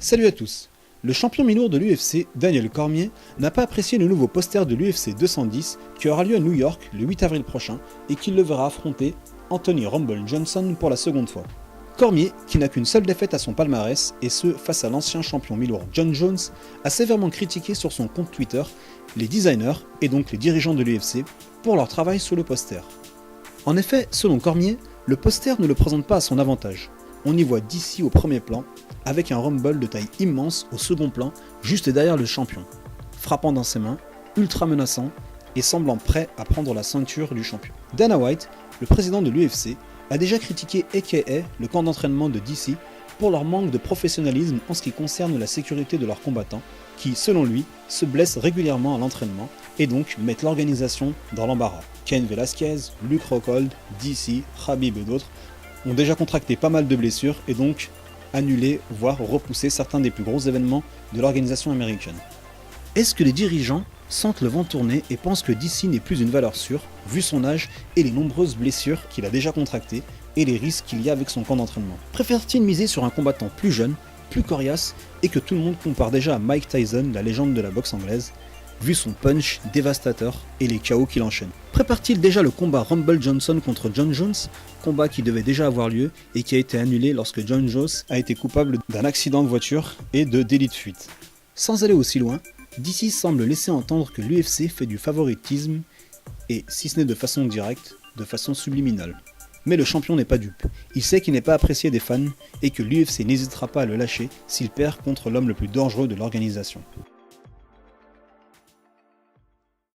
Salut à tous. Le champion mi-lourd de l'UFC, Daniel Cormier, n'a pas apprécié le nouveau poster de l'UFC 210 qui aura lieu à New York le 8 avril prochain et qui le verra affronter Anthony Rumble Johnson pour la seconde fois. Cormier, qui n'a qu'une seule défaite à son palmarès, et ce face à l'ancien champion mi-lourd John Jones, a sévèrement critiqué sur son compte Twitter les designers, et donc les dirigeants de l'UFC, pour leur travail sur le poster. En effet, selon Cormier, le poster ne le présente pas à son avantage. On y voit DC au premier plan, avec un Rumble de taille immense au second plan, juste derrière le champion, frappant dans ses mains, ultra menaçant et semblant prêt à prendre la ceinture du champion. Dana White, le président de l'UFC, a déjà critiqué a.k.a. le camp d'entraînement de DC pour leur manque de professionnalisme en ce qui concerne la sécurité de leurs combattants, qui, selon lui, se blessent régulièrement à l'entraînement et donc mettent l'organisation dans l'embarras. Cain Velasquez, Luke Rockhold, DC, Khabib et d'autres ont déjà contracté pas mal de blessures et donc annulé, voire repoussé certains des plus gros événements de l'organisation américaine. Est-ce que les dirigeants sentent le vent tourner et pensent que DC n'est plus une valeur sûre, vu son âge et les nombreuses blessures qu'il a déjà contractées et les risques qu'il y a avec son camp d'entraînement? Préfèrent-ils miser sur un combattant plus jeune, plus coriace et que tout le monde compare déjà à Mike Tyson, la légende de la boxe anglaise, vu son punch dévastateur et les KO qu'il enchaîne? Prépare-t-il déjà le combat Rumble Johnson contre John Jones, combat qui devait déjà avoir lieu et qui a été annulé lorsque John Jones a été coupable d'un accident de voiture et de délit de fuite? Sans aller aussi loin, DC semble laisser entendre que l'UFC fait du favoritisme et, si ce n'est de façon directe, de façon subliminale. Mais le champion n'est pas dupe. Il sait qu'il n'est pas apprécié des fans et que l'UFC n'hésitera pas à le lâcher s'il perd contre l'homme le plus dangereux de l'organisation.